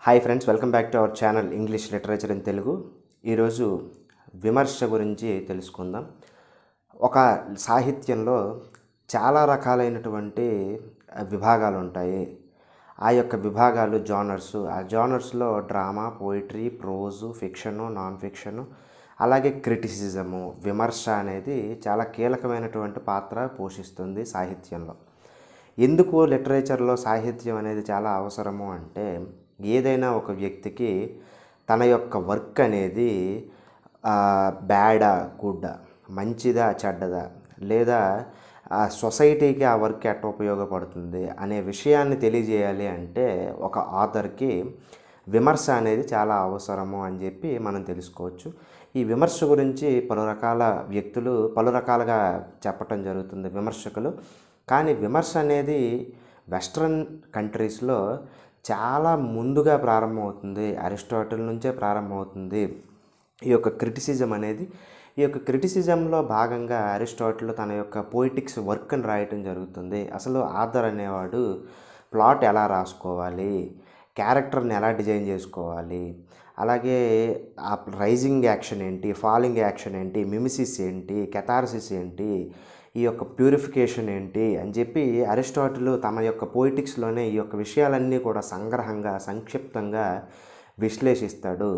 Hi friends, welcome back to our channel English literature in Telugu. ఈరోజు విమర్శ గురించి తెలుసుకుందాం. ఒక సాహిత్యంలో చాలా రకాలైనటువంటి విభాగాలు ఉంటాయి. ఆ యొక్క విభాగాలు జానర్స్. ఆ జానర్స్లో drama, poetry, prose, fiction, non fiction, అలాగే క్రిటిసిజము, విమర్శ అనేది చాలా కీలకమైనటువంటి పాత్ర పోషిస్తుంది సాహిత్యంలో. ఎందుకు లిటరేచర్లో సాహిత్యం అనేది చాలా అవసరము అంటే, ఏదైనా ఒక వ్యక్తికి తన యొక్క వర్క్ అనేది బ్యాడా గుడ్డా, మంచిదా చెడ్డదా, లేదా సొసైటీకి ఆ వర్క్ ఎట్ట ఉపయోగపడుతుంది అనే విషయాన్ని తెలియజేయాలి అంటే ఒక ఆథర్కి విమర్శ అనేది చాలా అవసరము అని చెప్పి మనం తెలుసుకోవచ్చు. ఈ విమర్శ గురించి పలు రకాల వ్యక్తులు పలు రకాలుగా చెప్పటం జరుగుతుంది, విమర్శకులు. కానీ విమర్శ అనేది వెస్ట్రన్ కంట్రీస్లో చాలా ముందుగా ప్రారంభమవుతుంది. అరిస్టాటిల్ నుంచే ప్రారంభమవుతుంది ఈ యొక్క క్రిటిసిజం అనేది. ఈ యొక్క క్రిటిసిజంలో భాగంగా అరిస్టాటిల్ తన యొక్క పోయిటిక్స్ వర్క్ని రాయటం జరుగుతుంది. అసలు ఆథర్ అనేవాడు ప్లాట్ ఎలా రాసుకోవాలి, క్యారెక్టర్ని ఎలా డిజైన్ చేసుకోవాలి, అలాగే ఆ రైజింగ్ యాక్షన్ ఏంటి, ఫాలింగ్ యాక్షన్ ఏంటి, మిమిసిస్ ఏంటి, కెథార్సిస్ ఏంటి, ఈ యొక్క ప్యూరిఫికేషన్ ఏంటి అని చెప్పి అరిస్టాటిల్ తమ యొక్క పోయిటిక్స్లోనే ఈ యొక్క విషయాలన్నీ కూడా సంగ్రహంగా సంక్షిప్తంగా విశ్లేషిస్తాడు.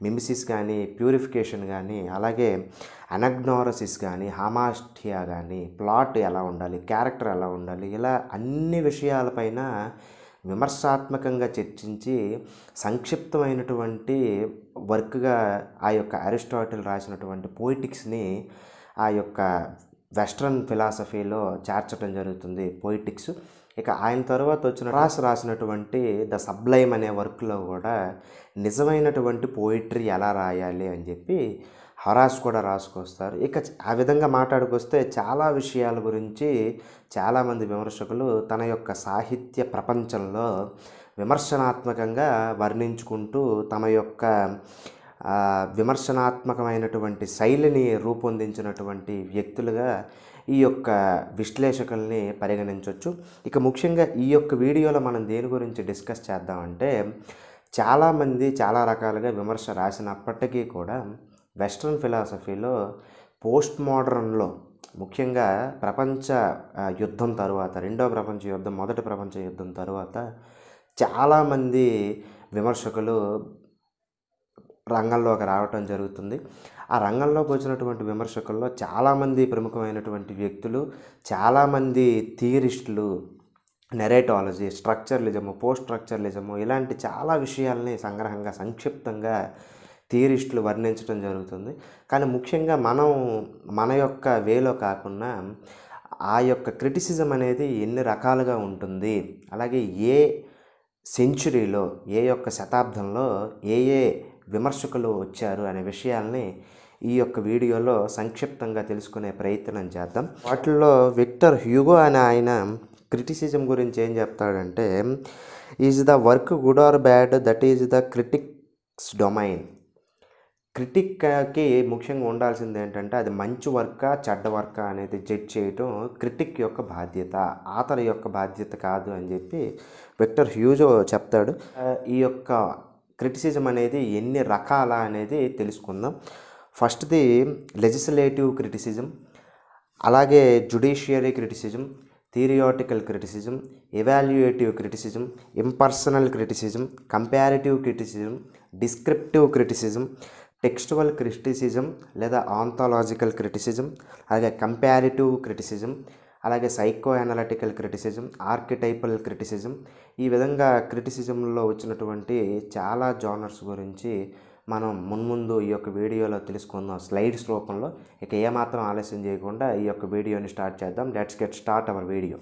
మిమిసిస్ కానీ, ప్యూరిఫికేషన్ కానీ, అలాగే అనగ్నోరసిస్ కానీ, హామాస్టియా కానీ, ప్లాట్ ఎలా ఉండాలి, క్యారెక్టర్ ఎలా ఉండాలి, ఇలా అన్ని విషయాలపైన విమర్శాత్మకంగా చర్చించి సంక్షిప్తమైనటువంటి వర్క్గా ఆ యొక్క అరిస్టాటిల్ రాసినటువంటి పోయిటిక్స్ని ఆ యొక్క వెస్ట్రన్ ఫిలాసఫీలో చేర్చడం జరుగుతుంది, పోయిటిక్స్. ఇక ఆయన తర్వాత వచ్చిన హొరాస్ రాసినటువంటి ద సబ్లైమ్ అనే వర్క్లో కూడా నిజమైనటువంటి పోయిటరీ ఎలా రాయాలి అని చెప్పి హొరాస్ కూడా రాసుకొస్తారు. ఇక ఆ విధంగా మాట్లాడుకొస్తే చాలా విషయాల గురించి చాలామంది విమర్శకులు తన యొక్క సాహిత్య ప్రపంచంలో విమర్శనాత్మకంగా వర్ణించుకుంటూ తమ యొక్క విమర్శనాత్మకమైనటువంటి శైలిని రూపొందించినటువంటి వ్యక్తులుగా ఈ యొక్క విశ్లేషకుల్ని పరిగణించవచ్చు. ఇక ముఖ్యంగా ఈ యొక్క వీడియోలో మనం దేని గురించి డిస్కస్ చేద్దామంటే, చాలామంది చాలా రకాలుగా విమర్శ రాసినప్పటికీ కూడా వెస్ట్రన్ ఫిలాసఫీలో పోస్ట్ మోడర్న్లో ముఖ్యంగా ప్రపంచ యుద్ధం తర్వాత, రెండవ ప్రపంచ యుద్ధం, మొదటి ప్రపంచ యుద్ధం తర్వాత చాలామంది విమర్శకులు రంగంలోకి రావటం జరుగుతుంది. ఆ రంగంలోకి వచ్చినటువంటి విమర్శకుల్లో చాలామంది ప్రముఖమైనటువంటి వ్యక్తులు, చాలామంది థియరిస్టులు, నెరేటాలజీ, స్ట్రక్చరలిజము, పోస్ట్ స్ట్రక్చరలిజము, ఇలాంటి చాలా విషయాల్ని సంగ్రహంగా సంక్షిప్తంగా థియరిస్టులు వర్ణించడం జరుగుతుంది. కానీ ముఖ్యంగా మన యొక్క వేలో కాకుండా ఆ యొక్క క్రిటిసిజం అనేది ఎన్ని రకాలుగా ఉంటుంది, అలాగే ఏ సెంచురీలో, ఏ యొక్క శతాబ్దంలో ఏ విమర్శకులు వచ్చారు అనే విషయాల్ని ఈ యొక్క వీడియోలో సంక్షిప్తంగా తెలుసుకునే ప్రయత్నం చేద్దాం. వాటిల్లో విక్టర్ హ్యూగో అనే ఆయన క్రిటిసిజం గురించి ఏం చెప్తాడంటే, is the work good or bad, that is the critics domain. క్రిటిక్కి ముఖ్యంగా ఉండాల్సింది ఏంటంటే, అది మంచి వర్కా చెడ్డ వర్కా అనేది జడ్జ్ చేయటం క్రిటిక్ యొక్క బాధ్యత, ఆథర్ యొక్క బాధ్యత కాదు అని చెప్పి విక్టర్ హ్యూగో చెప్తాడు. ఈ యొక్క క్రిటిసిజం అనేది ఎన్ని రకాల అనేది తెలుసుకుందాం. ఫస్ట్ది లెజిస్లేటివ్ క్రిటిసిజం, అలాగే judiciary criticism, theoretical criticism, evaluative criticism, impersonal criticism, comparative criticism, descriptive criticism, textual criticism లేదా ఆంథాలజికల్ క్రిటిసిజం, అలాగే కంపారిటివ్ క్రిటిసిజం, అలాగే psycho analytical criticism, archetypal criticism. ఈ విధంగా క్రిటిసిజంలో వచ్చినటువంటి చాలా జానర్స్ గురించి మనం మున్ముందు ఈ యొక్క వీడియోలో తెలుసుకుందాం స్లైడ్స్ రూపంలో. ఇక ఏమాత్రం ఆలస్యం చేయకుండా ఈ యొక్క వీడియోని స్టార్ట్ చేద్దాం. Let's get start our video.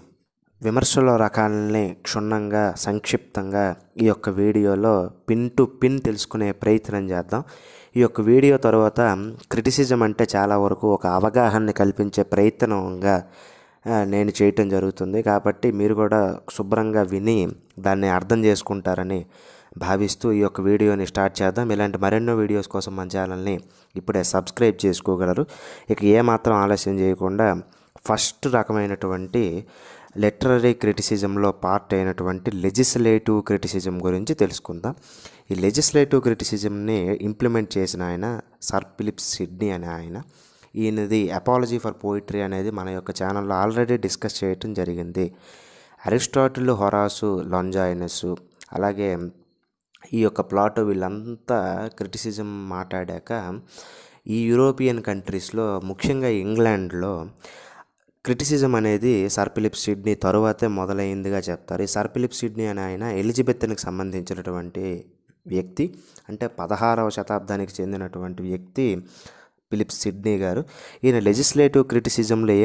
విమర్శల రకాలని క్షుణ్ణంగా సంక్షిప్తంగా ఈ యొక్క వీడియోలో పిన్ టు పిన్ తెలుసుకునే ప్రయత్నం చేద్దాం. ఈ యొక్క వీడియో తర్వాత క్రిటిసిజం అంటే చాలా వరకు ఒక అవగాహనని కల్పించే ప్రయత్నంగా నేను చేయటం జరుగుతుంది. కాబట్టి మీరు కూడా శుభ్రంగా విని దాన్ని అర్థం చేసుకుంటారని భావిస్తూ ఈ యొక్క వీడియోని స్టార్ట్ చేద్దాం. ఇలాంటి మరెన్నో వీడియోస్ కోసం మన ఛానల్ని ఇప్పుడే సబ్స్క్రైబ్ చేసుకోగలరు. ఇక ఏమాత్రం ఆలస్యం చేయకుండా ఫస్ట్ రకమైనటువంటి లిటరరీ క్రిటిసిజంలో పార్ట్ అయినటువంటి లెజిస్లేటివ్ క్రిటిసిజం గురించి తెలుసుకుందాం. ఈ లెజిస్లేటివ్ క్రిటిసిజంని ఇంప్లిమెంట్ చేసిన ఆయన సర్ ఫిలిప్ సిడ్నీ అనే ఆయన. ఈయనది అపాలజీ ఫర్ పోయిట్రీ అనేది మన యొక్క ఛానల్లో ఆల్రెడీ డిస్కస్ చేయటం జరిగింది. అరిస్టాటిల్, హొరాసు, లాంజాయినస్, అలాగే ఈ యొక్క ప్లాటో వీళ్ళంతా క్రిటిసిజం మాట్లాడాక ఈ యూరోపియన్ కంట్రీస్లో, ముఖ్యంగా ఇంగ్లాండ్లో క్రిటిసిజం అనేది సర్ ఫిలిప్ సిడ్నీ తరువాతే మొదలైందిగా చెప్తారు. ఈ సర్ ఫిలిప్ సిడ్నీ అనే ఆయన ఎలిజబెత్కి సంబంధించినటువంటి వ్యక్తి, అంటే 16వ శతాబ్దానికి చెందినటువంటి వ్యక్తి ఫిలిప్ సిడ్నీ గారు. ఈయన లెజిస్లేటివ్ క్రిటిసిజంలో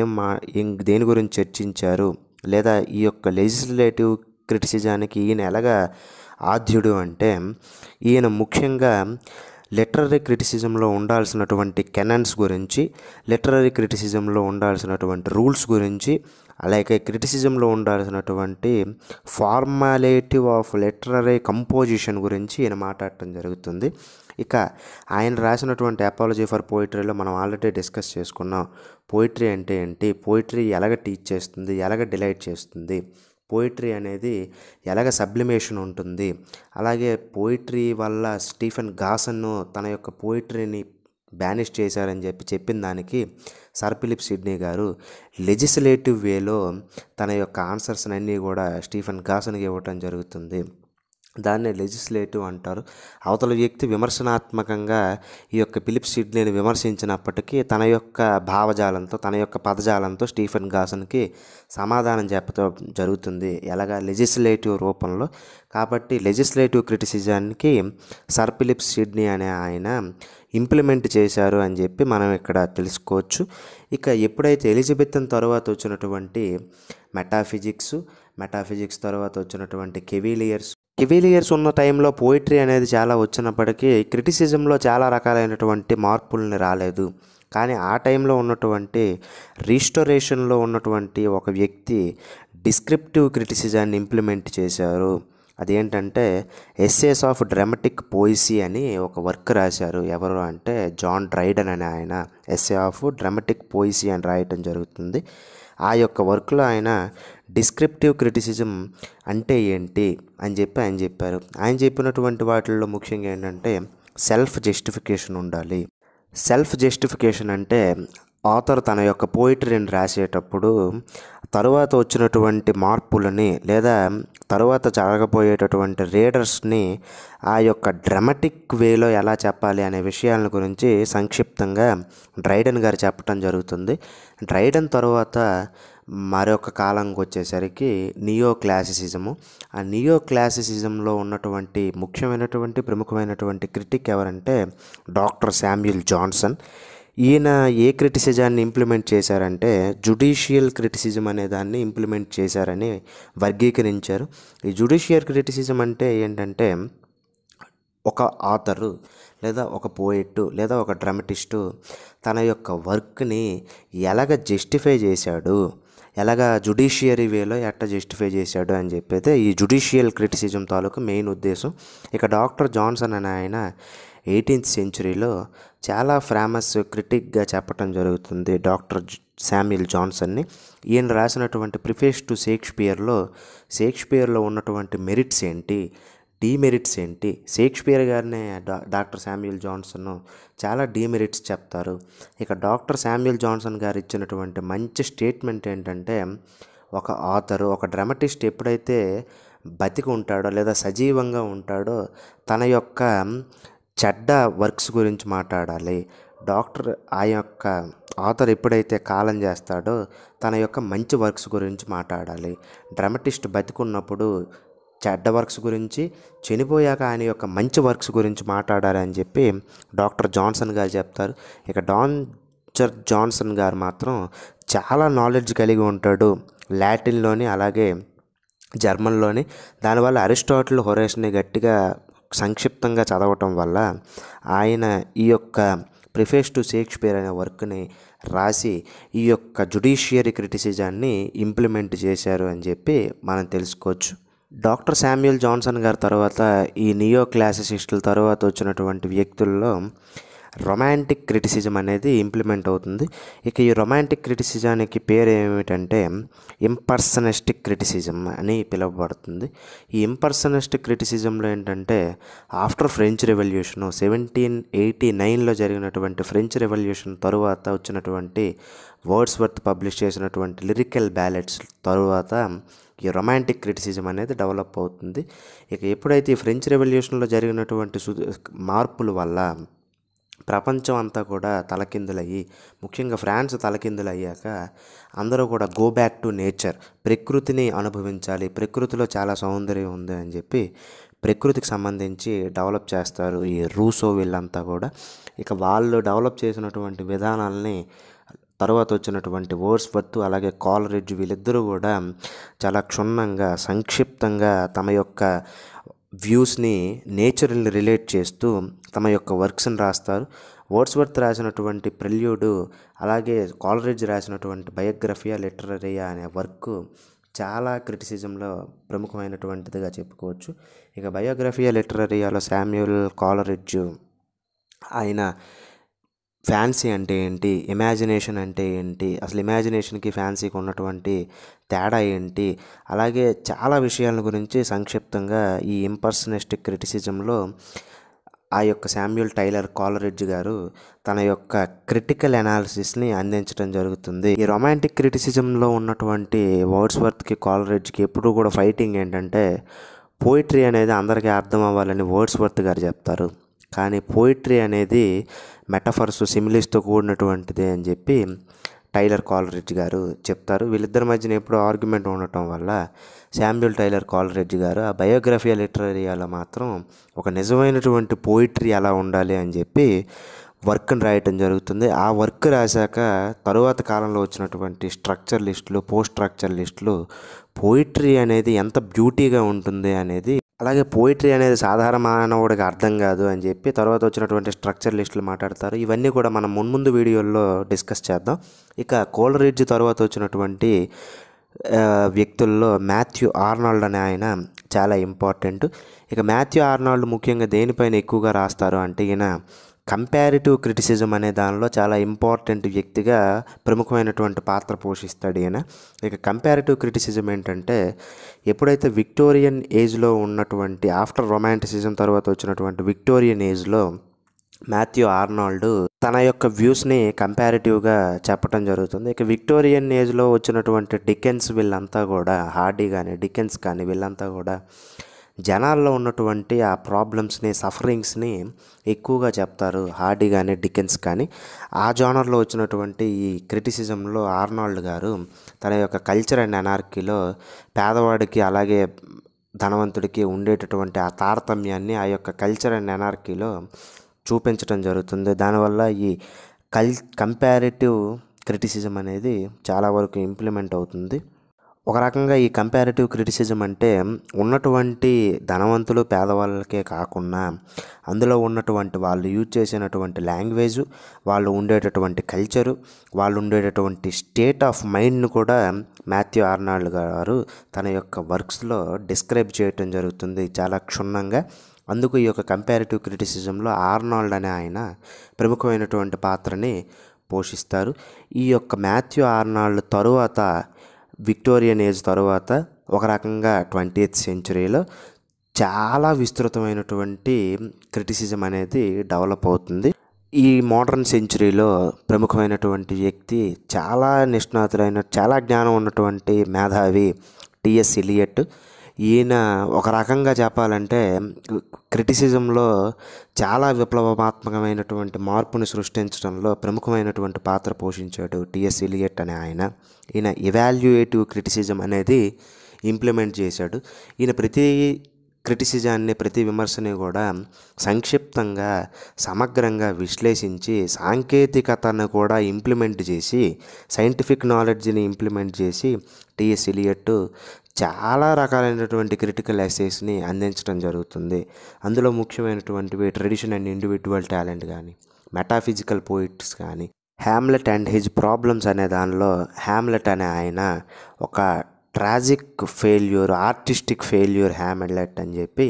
దేని గురించి చర్చించారు, లేదా ఈ యొక్క లెజిస్లేటివ్ క్రిటిసిజానికి ఈయన ఎలాగా ఆద్యుడు అంటే, ఈయన ముఖ్యంగా లిటరరీ క్రిటిసిజంలో ఉండాల్సినటువంటి కెనన్స్ గురించి, లిటరరీ క్రిటిసిజంలో ఉండాల్సినటువంటి రూల్స్ గురించి, అలాగే క్రిటిసిజంలో ఉండాల్సినటువంటి ఫార్మాలిటీ ఆఫ్ లిటరరీ కంపోజిషన్ గురించి ఈయన మాట్లాడటం జరుగుతుంది. ఇక ఆయన రాసినటువంటి అపాలజీ ఫర్ పోయిటరీలో మనం ఆల్రెడీ డిస్కస్ చేసుకున్నాం. పోయిటరీ అంటే ఏంటి, పోయిటరీ ఎలాగ టీచ్ చేస్తుంది, ఎలాగ డిలైట్ చేస్తుంది, పోయిటరీ అనేది ఎలాగ సబ్లిమేషన్ ఉంటుంది, అలాగే పోయిటరీ వల్ల స్టీఫెన్ గాసన్ తన యొక్క పోయిటరీని బ్యానిష్ చేశారని చెప్పిన దానికి సర్ ఫిలిప్ సిడ్నీ గారు లెజిస్లేటివ్ వేలో తన యొక్క ఆన్సర్స్ అన్నీ కూడా స్టీఫెన్ గాసన్కి ఇవ్వటం జరుగుతుంది. దాన్నే లెజిస్లేటివ్ అంటారు. అవతల వ్యక్తి విమర్శనాత్మకంగా ఈ యొక్క ఫిలిప్ సిడ్నీని విమర్శించినప్పటికీ తన యొక్క భావజాలంతో, తన యొక్క పదజాలంతో స్టీఫెన్ గాసన్కి సమాధానం చెప్పడం జరుగుతుంది, ఎలాగా లెజిస్లేటివ్ రూపంలో. కాబట్టి లెజిస్లేటివ్ క్రిటిసిజానికి సర్ ఫిలిప్ సిడ్నీ అనే ఆయన ఇంప్లిమెంట్ చేశారు అని చెప్పి మనం ఇక్కడ తెలుసుకోవచ్చు. ఇక ఎప్పుడైతే ఎలిజబెత్ తర్వాత వచ్చినటువంటి మెటాఫిజిక్స్ తర్వాత వచ్చినటువంటి కెవిలియర్స్ ఉన్న టైంలో పోయిటరీ అనేది చాలా వచ్చినప్పటికీ క్రిటిసిజంలో చాలా రకాలైనటువంటి మార్పుల్ని రాలేదు. కానీ ఆ టైంలో ఉన్నటువంటి రీస్టోరేషన్లో ఉన్నటువంటి ఒక వ్యక్తి డిస్క్రిప్టివ్ క్రిటిసిజాన్ని ఇంప్లిమెంట్ చేశారు. అదేంటంటే ఎస్సేస్ ఆఫ్ డ్రామాటిక్ పోయిసీ అని ఒక వర్క్ రాశారు. ఎవరు అంటే జాన్ డ్రైడెన్ అనే ఆయన ఎస్సే ఆఫ్ డ్రామాటిక్ పోయిసీ అని రాయటం జరుగుతుంది. ఆ యొక్క వర్క్లో ఆయన డిస్క్రిప్టివ్ క్రిటిసిజం అంటే ఏంటి అని ఆయన చెప్పారు. ఆయన చెప్పినటువంటి వాటిల్లో ముఖ్యంగా ఏంటంటే సెల్ఫ్ జస్టిఫికేషన్ ఉండాలి. సెల్ఫ్ జస్టిఫికేషన్ అంటే ఆథర్ తన యొక్క పోయిటరీని రాసేటప్పుడు తరువాత వచ్చినటువంటి మార్పులని, లేదా తరువాత జరగబోయేటటువంటి రీడర్స్ని ఆ యొక్క డ్రామాటిక్ వేలో ఎలా చెప్పాలి అనే విషయాల గురించి సంక్షిప్తంగా డ్రైడెన్ గారు చెప్పడం జరుగుతుంది. డ్రైడెన్ తర్వాత మరొక కాలంకి వచ్చేసరికి నియో క్లాసిసిజము. ఆ నియో క్లాసిసిజంలో ఉన్నటువంటి ప్రముఖమైనటువంటి క్రిటిక్ ఎవరంటే డాక్టర్ శామ్యూల్ జాన్సన్. ఈయన ఏ క్రిటిసిజాన్ని ఇంప్లిమెంట్ చేశారంటే జుడిషియల్ క్రిటిసిజం అనే దాన్ని ఇంప్లిమెంట్ చేశారని వర్గీకరించారు. ఈ జుడిషియల్ క్రిటిసిజం అంటే ఏంటంటే, ఒక ఆథరు లేదా ఒక పోయిట్ లేదా ఒక డ్రామటిస్టు తన యొక్క వర్క్ని ఎలాగ జస్టిఫై చేశాడు, ఎలాగ జుడిషియరీ వేలో జస్టిఫై చేశాడు అని చెప్పైతే ఈ జుడిషియల్ క్రిటిసిజం తాలూకు మెయిన్ ఉద్దేశం. ఇక డాక్టర్ జాన్సన్ అనే ఆయన 18th సెంచురీలో చాలా ఫేమస్ క్రిటిక్గా చెప్పటం జరుగుతుంది డాక్టర్ శామ్యూల్ జాన్సన్ని. ఈయన రాసినటువంటి ప్రిఫేస్ టు షేక్స్పియర్లో ఉన్నటువంటి మెరిట్స్ ఏంటి, డీమెరిట్స్ ఏంటి, షేక్స్పియర్ గారినే డాక్టర్ శామ్యూల్ జాన్సన్ చాలా డీమెరిట్స్ చెప్తారు. ఇక డాక్టర్ శామ్యూల్ జాన్సన్ గారు ఇచ్చినటువంటి మంచి స్టేట్మెంట్ ఏంటంటే, ఒక ఆథరు, ఒక డ్రామటిస్ట్ ఎప్పుడైతే బతికి ఉంటాడో లేదా సజీవంగా ఉంటాడో తన యొక్క చెడ్డ వర్క్స్ గురించి మాట్లాడాలి. ఆ యొక్క ఆథర్ ఎప్పుడైతే కాలం చేస్తాడో తన యొక్క మంచి వర్క్స్ గురించి మాట్లాడాలి. డ్రామటిస్ట్ బతికున్నప్పుడు చెడ్డ వర్క్స్ గురించి, చనిపోయాక ఆయన యొక్క మంచి వర్క్స్ గురించి మాట్లాడాలి అని చెప్పి డాక్టర్ జాన్సన్ గారు చెప్తారు. ఇక డాక్టర్ జాన్సన్ గారు మాత్రం చాలా నాలెడ్జ్ కలిగి ఉంటాడు లాటిన్లోని, అలాగే జర్మన్లోని. దానివల్ల అరిస్టాటిల్, హొరేస్ని గట్టిగా సంక్షిప్తంగా చదవటం వల్ల ఆయన ఈ యొక్క ప్రిఫేస్ టు షేక్స్పియర్ అనే వర్క్ని రాసి ఈ యొక్క జుడిషియరీ క్రిటిసిజాన్ని ఇంప్లిమెంట్ చేశారు అని చెప్పి మనం తెలుసుకోవచ్చు. డాక్టర్ శామ్యూల్ జాన్సన్ గారి తర్వాత ఈ నియో క్లాసిసిస్టుల తర్వాత వచ్చినటువంటి వ్యక్తుల్లో రొమాంటిక్ క్రిటిసిజం అనేది ఇంప్లిమెంట్ అవుతుంది. ఇక ఈ రొమాంటిక్ క్రిటిసిజానికి పేరు ఏమిటంటే ఇంపర్సనిస్టిక్ క్రిటిసిజం అని పిలువబడుతుంది. ఈ ఇంపర్సనిస్టిక్ క్రిటిసిజంలో ఏంటంటే ఆఫ్టర్ ఫ్రెంచ్ రెవల్యూషన్ 1789లో జరిగినటువంటి ఫ్రెంచ్ రెవల్యూషన్ తరువాత వచ్చినటువంటి వర్డ్స్వర్త్ పబ్లిష్ చేసినటువంటి లిరికల్ బ్యాలెట్స్ తరువాత ఈ రొమాంటిక్ క్రిటిసిజం అనేది డెవలప్ అవుతుంది. ఇక ఎప్పుడైతే ఈ ఫ్రెంచ్ రెవల్యూషన్లో జరిగినటువంటి మార్పుల వల్ల ప్రపంచం అంతా కూడా తలకిందులయ్యి, ముఖ్యంగా ఫ్రాన్స్ తలకిందులయ్యాక అందరూ కూడా గో బ్యాక్ టు నేచర్, ప్రకృతిని అనుభవించాలి, ప్రకృతిలో చాలా సౌందర్యం ఉంది అని చెప్పి ప్రకృతికి సంబంధించి డెవలప్ చేస్తారు ఈ రూసో వీళ్ళంతా కూడా. ఇక వాళ్ళు డెవలప్ చేసినటువంటి విధానాలని తర్వాత వచ్చినటువంటి వర్డ్స్వర్త్ అలాగే కాలరిడ్జ్ వీళ్ళిద్దరూ కూడా చాలా క్షుణ్ణంగా సంక్షిప్తంగా తమ యొక్క వ్యూస్ని నేచర్ని రిలేట్ చేస్తూ తమ యొక్క వర్క్స్ని రాస్తారు. వర్డ్స్వర్త్ రాసినటువంటి ప్రెల్యూడు అలాగే కాలరిడ్జ్ రాసినటువంటి బయోగ్రఫియా లిటరరియా అనే వర్క్ చాలా క్రిటిసిజంలో ప్రముఖమైనటువంటిదిగా చెప్పుకోవచ్చు. ఇక బయోగ్రఫియా లిటరరియాలో శామ్యూల్ కాలరిడ్జ్ ఆయన ఫ్యాన్సీ అంటే ఏంటి, ఇమాజినేషన్ అంటే ఏంటి, అసలు ఇమాజినేషన్కి ఫ్యాన్సీకి ఉన్నటువంటి తేడా ఏంటి, అలాగే చాలా విషయాల గురించి సంక్షిప్తంగా ఈ ఇంపర్సనిస్టిక్ క్రిటిసిజంలో ఆ యొక్క శామ్యూల్ టైలర్ కాలరిడ్జ్ గారు తన యొక్క క్రిటికల్ అనాలిసిస్ని అందించడం జరుగుతుంది. ఈ రొమాంటిక్ క్రిటిసిజంలో ఉన్నటువంటి వర్డ్స్వర్త్కి కాలరిడ్జ్కి ఎప్పుడూ కూడా ఫైటింగ్ ఏంటంటే పోయిట్రీ అనేది అందరికీ అర్థం అవ్వాలని వర్డ్స్వర్త్ గారు చెప్తారు, కానీ పోయిట్రీ అనేది మెటఫర్స్ సిమిలీస్తో కూడినటువంటిది అని చెప్పి టైలర్ కాలరిడ్జ్ గారు చెప్తారు. వీళ్ళిద్దరి మధ్యన ఎప్పుడూ ఆర్గ్యుమెంట్ ఉండటం వల్ల శామ్యూల్ టైలర్ కాలరిడ్జ్ గారు ఆ బయోగ్రఫియా లిటరరీలో మాత్రం ఒక నిజమైనటువంటి పోయిట్రీ ఎలా ఉండాలి అని చెప్పి వర్క్ని రాయటం జరుగుతుంది. ఆ వర్క్ రాశాక తరువాత కాలంలో వచ్చినటువంటి స్ట్రక్చర్ లిస్టులు, పోస్ట్ స్ట్రక్చర్ లిస్టులు పోయిట్రీ అనేది ఎంత బ్యూటీగా ఉంటుంది అనేది, అలాగే పోయిట్రీ అనేది సాధారణ మానవుడికి అర్థం కాదు అని చెప్పి తర్వాత వచ్చినటువంటి స్ట్రక్చర్ లిస్టులు మాట్లాడతారు. ఇవన్నీ కూడా మనం మున్ముందు వీడియోల్లో డిస్కస్ చేద్దాం. ఇక కాలరిడ్జ్ తర్వాత వచ్చినటువంటి వ్యక్తుల్లో మాథ్యూ ఆర్నాల్డ్ అనే ఆయన చాలా ఇంపార్టెంట్. ఇక మాథ్యూ ఆర్నాల్డ్ ముఖ్యంగా దేనిపైన ఎక్కువగా రాస్తారు అంటే ఈయన కంపారిటివ్ క్రిటిసిజం అనే దానిలో చాలా ఇంపార్టెంట్ వ్యక్తిగా ప్రముఖమైనటువంటి పాత్ర పోషిస్తాడు ఈయన. ఇక కంపారిటివ్ క్రిటిసిజం ఏంటంటే ఎప్పుడైతే విక్టోరియన్ ఏజ్లో ఉన్నటువంటి ఆఫ్టర్ రొమాంటిసిజం తర్వాత వచ్చినటువంటి విక్టోరియన్ ఏజ్లో మాథ్యూ ఆర్నాల్డ్ తన యొక్క వ్యూస్ని కంపారిటివ్గా చెప్పడం జరుగుతుంది. ఇక విక్టోరియన్ ఏజ్లో వచ్చినటువంటి డికెన్స్ వీళ్ళంతా కూడా, హార్డీ కానీ డికెన్స్ కానీ వీళ్ళంతా కూడా జనాల్లో ఉన్నటువంటి ఆ ప్రాబ్లమ్స్ని, సఫరింగ్స్ని ఎక్కువగా చెప్తారు, హార్డీ కానీ డికెన్స్ కానీ. ఆ జానర్లో వచ్చినటువంటి ఈ క్రిటిసిజంలో ఆర్నాల్డ్ గారు తన యొక్క కల్చర్ అండ్ అనార్కీలో పేదవాడికి అలాగే ధనవంతుడికి ఉండేటటువంటి ఆ తారతమ్యాన్ని ఆ యొక్క కల్చర్ అండ్ అనార్కీలో చూపించడం జరుగుతుంది. దానివల్ల ఈ కంపారిటివ్ క్రిటిసిజం అనేది చాలా వరకు ఇంప్లిమెంట్ అవుతుంది. ఒక రకంగా ఈ కంపారిటివ్ క్రిటిసిజం అంటే ఉన్నటువంటి ధనవంతులు పేదవాళ్ళకే కాకుండా అందులో ఉన్నటువంటి వాళ్ళు యూజ్ చేసినటువంటి లాంగ్వేజు, వాళ్ళు ఉండేటటువంటి కల్చరు, వాళ్ళు ఉండేటటువంటి స్టేట్ ఆఫ్ మైండ్ను కూడా మాథ్యూ ఆర్నాల్డ్ గారు తన యొక్క వర్క్స్లో డిస్క్రైబ్ చేయటం జరుగుతుంది చాలా క్షుణ్ణంగా. అందుకు ఈ యొక్క కంపారిటివ్ క్రిటిసిజంలో ఆర్నాల్డ్ అనే ఆయన ప్రముఖమైనటువంటి పాత్రని పోషిస్తారు. ఈ యొక్క మాథ్యూ ఆర్నాల్డ్ తరువాత విక్టోరియన్ ఏజ్ తరువాత ఒక రకంగా 20th సెంచురీలో చాలా విస్తృతమైనటువంటి క్రిటిసిజం అనేది డెవలప్ అవుతుంది. ఈ మోడర్న్ సెంచురీలో ప్రముఖమైనటువంటి వ్యక్తి, చాలా నిష్ణాతులైన, చాలా జ్ఞానం ఉన్నటువంటి మేధావి టిఎస్ ఎలియట్. ఈయన ఒక రకంగా చెప్పాలంటే క్రిటిసిజంలో చాలా విప్లవాత్మకమైనటువంటి మార్పుని సృష్టించడంలో ప్రముఖమైనటువంటి పాత్ర పోషించాడు టిఎస్ ఎలియట్ అనే ఆయన. ఈయన ఇవాల్యుయేటివ్ క్రిటిసిజం అనేది ఇంప్లిమెంట్ చేశాడు. ఈయన ప్రతి క్రిటిసిజాన్ని, ప్రతి విమర్శని కూడా సంక్షిప్తంగా సమగ్రంగా విశ్లేషించి సాంకేతికతను కూడా ఇంప్లిమెంట్ చేసి, సైంటిఫిక్ నాలెడ్జ్ని ఇంప్లిమెంట్ చేసి టిఎస్ ఎలియట్ చాలా రకాలైనటువంటి క్రిటికల్ ఎస్సేస్ని అందించడం జరుగుతుంది. అందులో ముఖ్యమైనటువంటివి ట్రెడిషన్ అండ్ ఇండివిజువల్ టాలెంట్ కానీ, మెటాఫిజికల్ పోయిట్స్ కానీ, హ్యామ్లెట్ అండ్ హిజ్ ప్రాబ్లమ్స్ అనే దానిలో హ్యామ్లెట్ అనే ఆయన ఒక tragic failure, artistic failure hamlet అని చెప్పి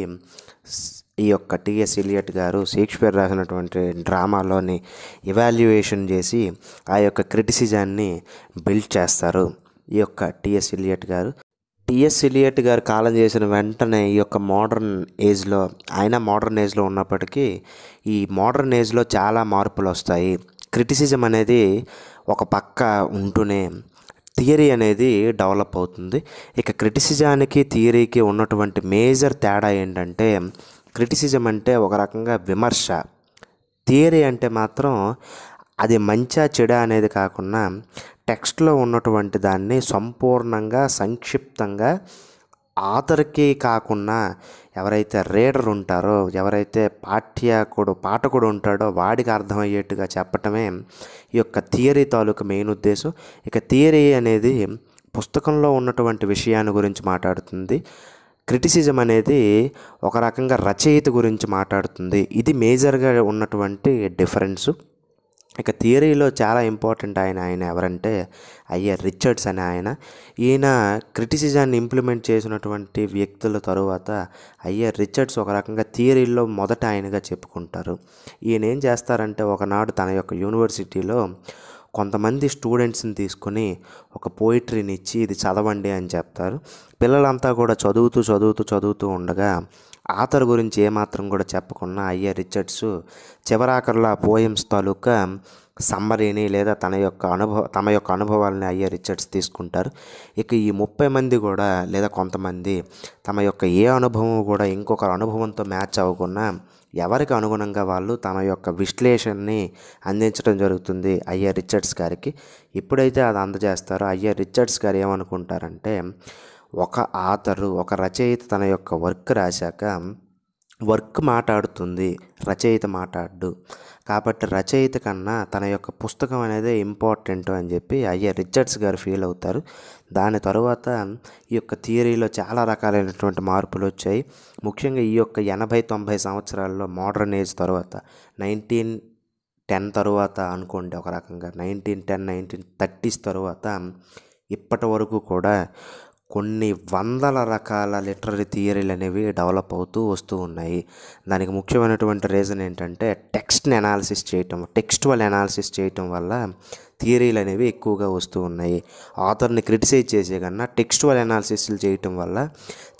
ఈ యొక్క టిఎస్ ఎలియట్ గారు షేక్స్పియర్ రాసినటువంటి డ్రామాలోని ఎవాల్యుయేషన్ చేసి ఆ యొక్క క్రిటిసిజాన్ని బిల్డ్ చేస్తారు ఈ యొక్క టిఎస్ ఎలియట్ గారు. టిఎస్ ఎలియట్ గారు కాలం చేసిన వెంటనే ఈ యొక్క మోడర్న్ ఏజ్లో, ఆయన మోడర్న్ ఏజ్లో ఉన్నప్పటికీ ఈ మోడర్న్ ఏజ్లో చాలా మార్పులు వస్తాయి. క్రిటిసిజం అనేది ఒక పక్క ఉంటూనే థియరీ అనేది డెవలప్ అవుతుంది. ఇక క్రిటిసిజానికి థియరీకి ఉన్నటువంటి మేజర్ తేడా ఏంటంటే, క్రిటిసిజం అంటే ఒక రకంగా విమర్శ, థియరీ అంటే మాత్రం అది మంచా చెడా అనేది కాకుండా టెక్స్ట్లో ఉన్నటువంటి దాన్ని సంపూర్ణంగా సంక్షిప్తంగా ఆథర్కి కాకుండా ఎవరైతే రీడర్ ఉంటారో, ఎవరైతే పాఠకుడు ఉంటాడో వాడికి అర్థమయ్యేట్టుగా చెప్పటమే ఈ యొక్క థియరీ తాలూకు మెయిన్ ఉద్దేశం. ఇక థియరీ అనేది పుస్తకంలో ఉన్నటువంటి విషయాన్ని గురించి మాట్లాడుతుంది, క్రిటిసిజం అనేది ఒక రకంగా రచయిత గురించి మాట్లాడుతుంది. ఇది మేజర్గా ఉన్నటువంటి డిఫరెన్సు. ఇక థియరీలో చాలా ఇంపార్టెంట్ ఆయన ఎవరంటే ఐఆర్ రిచర్డ్స్ అనే ఈయన క్రిటిసిజాన్ని ఇంప్లిమెంట్ చేసినటువంటి వ్యక్తుల తరువాత ఐఆర్ రిచర్డ్స్ ఒక రకంగా థియరీలో మొదట ఆయనగా చెప్పుకుంటారు. ఈయన ఏం చేస్తారంటే, ఒకనాడు తన యొక్క యూనివర్సిటీలో కొంతమంది స్టూడెంట్స్ని తీసుకొని ఒక పోయిటరీని ఇచ్చి ఇది చదవండి అని చెప్తారు. పిల్లలంతా కూడా చదువుతూ ఉండగా ఆథర్ గురించి ఏమాత్రం కూడా చెప్పకుండా ఐఆర్ రిచర్డ్స్ చివరాఖరులో ఆ పోయమ్స్ తాలూకా సమ్మరీని లేదా తమ యొక్క అనుభవాలని ఐఆర్ రిచర్డ్స్ తీసుకుంటారు. ఇక ఈ 30 మంది కూడా లేదా కొంతమంది తమ యొక్క ఏ అనుభవం కూడా ఇంకొకరి అనుభవంతో మ్యాచ్ అవ్వకుండా ఎవరికి అనుగుణంగా వాళ్ళు తమ యొక్క విశ్లేషణని అందించడం జరుగుతుంది ఐఆర్ రిచర్డ్స్ గారికి. ఎప్పుడైతే అది అందజేస్తారో ఐఆర్ రిచర్డ్స్ గారు ఏమనుకుంటారంటే, ఒక ఒక రచయిత తన యొక్క వర్క్ రాశాక వర్క్ మాట్లాడుతుంది, రచయిత మాట్లాడు, కాబట్టి రచయిత కన్నా తన యొక్క పుస్తకం అనేది ఇంపార్టెంట్ అని చెప్పి ఐఆర్ రిచర్డ్స్ గారు ఫీల్ అవుతారు. దాని తరువాత ఈ యొక్క థియరీలో చాలా రకాలైనటువంటి మార్పులు వచ్చాయి. ముఖ్యంగా ఈ యొక్క 80-90 సంవత్సరాల్లో మోడర్న్ ఏజ్ తర్వాత 1910 తరువాత అనుకోండి, ఒక రకంగా 1930s తరువాత ఇప్పటి వరకు కూడా కొన్ని వందల రకాల లిటరరీ థియరీలు అనేవి డెవలప్ అవుతూ వస్తూ ఉన్నాయి. దానికి ముఖ్యమైనటువంటి రీజన్ ఏంటంటే, టెక్స్టువల్ అనాలిసిస్ చేయటం వల్ల థియరీలు అనేవి ఎక్కువగా వస్తూ ఉన్నాయి. ఆథర్ని క్రిటిసైజ్ చేసే కన్నా టెక్స్టువల్ అనాలిసిస్లు చేయటం వల్ల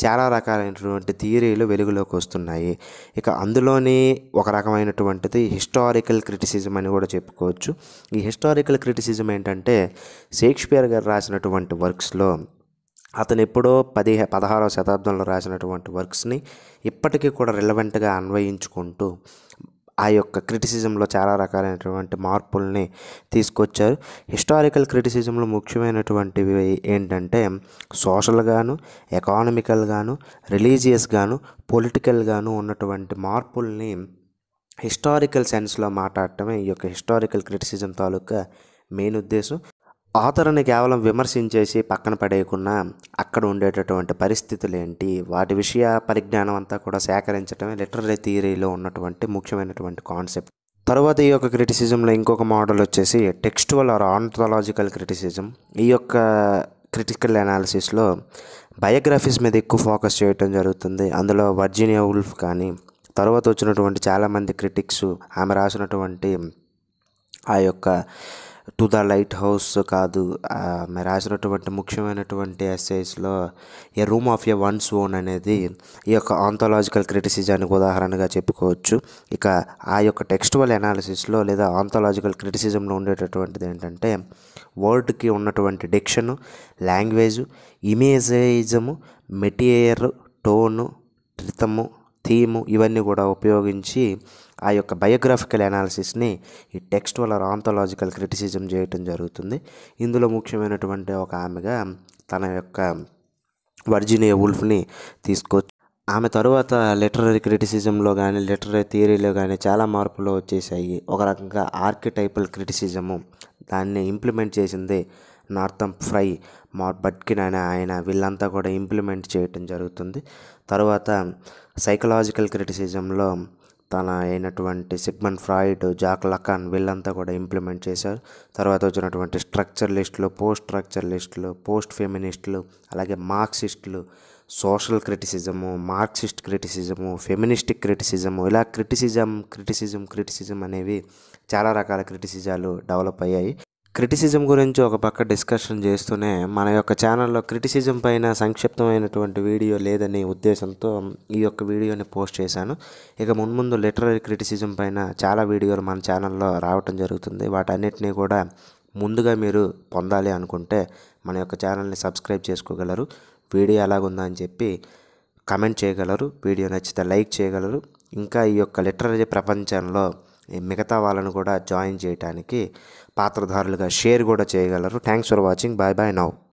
చాలా రకాలైనటువంటి థియరీలు వెలుగులోకి వస్తున్నాయి. ఇక అందులోని ఒక రకమైనటువంటిది హిస్టారికల్ క్రిటిసిజం అని కూడా చెప్పుకోవచ్చు. ఈ హిస్టారికల్ క్రిటిసిజం ఏంటంటే, షేక్స్పియర్ గారు రాసినటువంటి వర్క్స్లో అతను ఎప్పుడో 16వ శతాబ్దంలో రాసినటువంటి వర్క్స్ని ఇప్పటికీ కూడా రిలవెంట్గా అన్వయించుకుంటూ ఆ యొక్క క్రిటిసిజంలో చాలా రకాలైనటువంటి మార్పుల్ని తీసుకొచ్చారు. హిస్టారికల్ క్రిటిసిజంలో ముఖ్యమైనటువంటివి ఏంటంటే, సోషల్గాను, ఎకానమికల్గాను, రిలీజియస్గాను, పొలిటికల్గాను ఉన్నటువంటి మార్పుల్ని హిస్టారికల్ సెన్స్లో మాట్లాడటమే ఈ యొక్క హిస్టారికల్ క్రిటిసిజం తాలూకా మెయిన్ ఉద్దేశం. ఆథర్ని కేవలం విమర్శించేసి పక్కన పడేయకుండా అక్కడ ఉండేటటువంటి పరిస్థితులు ఏంటి, వాటి విషయ పరిజ్ఞానం అంతా కూడా సేకరించడమే లిటరరీ థియరీలో ఉన్నటువంటి ముఖ్యమైనటువంటి కాన్సెప్ట్. తర్వాత ఈ యొక్క క్రిటిసిజంలో ఇంకొక మోడల్ వచ్చేసి టెక్స్టువల్ ఆర్ ఆంథాలజికల్ క్రిటిసిజం. ఈ యొక్క క్రిటికల్ అనాలిసిస్లో బయోగ్రఫీస్ మీద ఎక్కువ ఫోకస్ చేయడం జరుగుతుంది. అందులో వర్జీనియా వుల్ఫ్ కానీ తర్వాత వచ్చినటువంటి చాలామంది క్రిటిక్స్ ఆమె రాసినటువంటి ఆ యొక్క టు ద లైట్ హౌస్ కాదు, ఆమె రాసినటువంటి ముఖ్యమైనటువంటి ఎస్సేస్లో a room of a one's own అనేది ఈ యొక్క ఆంథాలజికల్ క్రిటిసిజానికి ఉదాహరణగా చెప్పుకోవచ్చు. ఇక ఆ యొక్క టెక్స్టువల్ అనాలిసిస్లో లేదా ఆంథాలజికల్ క్రిటిసిజంలో ఉండేటటువంటిది ఏంటంటే, వర్డ్కి ఉన్నటువంటి డిక్షను, లాంగ్వేజు, ఇమేజిజము, మెటీరియర్, టోను, రిథము, థీము ఇవన్నీ కూడా ఉపయోగించి ఆ యొక్క బయోగ్రాఫికల్ అనాలిసిస్ని ఈ టెక్స్టువల్ ఆర్ ఆంథాలజికల్ క్రిటిసిజం చేయటం జరుగుతుంది. ఇందులో ముఖ్యమైనటువంటి ఒక ఆమెగా తన యొక్క వర్జీనియా వుల్ఫ్ని తీసుకోవచ్చు. ఆమె తరువాత లిటరరీ క్రిటిసిజంలో కానీ లిటరరీ థియరీలో కానీ చాలా మార్పులు వచ్చేసాయి. ఒక రకంగా ఆర్కిటైపల్ క్రిటిసిజము దాన్ని ఇంప్లిమెంట్ చేసింది నార్థన్ ఫ్రై, బట్కిన్ అనే వీళ్ళంతా కూడా ఇంప్లిమెంట్ చేయటం జరుగుతుంది. తర్వాత సైకలాజికల్ క్రిటిసిజంలో తన అయినటువంటి సిగ్మండ్ ఫ్రాయిడ్, జాక్ లకాన్ వీళ్ళంతా కూడా ఇంప్లిమెంట్ చేశారు. తర్వాత వచ్చినటువంటి స్ట్రక్చరలిస్టులు, పోస్ట్ స్ట్రక్చరలిస్టులు, పోస్ట్ ఫెమినిస్టులు, అలాగే మార్క్సిస్టులు, social criticism, Marxist criticism, feministic criticism, ఇలా క్రిటిసిజం అనేవి చాలా రకాల క్రిటిసిజాలు డెవలప్ అయ్యాయి. క్రిటిసిజం గురించి ఒక పక్క డిస్కషన్ చేస్తూనే మన యొక్క ఛానల్లో క్రిటిసిజం పైన సంక్షిప్తమైనటువంటి వీడియో లేదనే ఉద్దేశంతో ఈ యొక్క వీడియోని పోస్ట్ చేశాను. ఇక మున్ముందు లిటరరీ క్రిటిసిజం పైన చాలా వీడియోలు మన ఛానల్లో రావటం జరుగుతుంది. వాటన్నిటినీ కూడా ముందుగా మీరు పొందాలి అనుకుంటే మన యొక్క ఛానల్ని సబ్స్క్రైబ్ చేసుకోగలరు. వీడియో ఎలాగుందా అని చెప్పి కామెంట్ చేయగలరు. వీడియో నచ్చితే లైక్ చేయగలరు. ఇంకా ఈ యొక్క లిటరరీ ప్రపంచంలో మిగతా వాళ్ళను కూడా జాయిన్ చేయడానికి పాత్రధారులుగా షేర్ కూడా చేయగలరు. Thanks for watching. Bye bye now.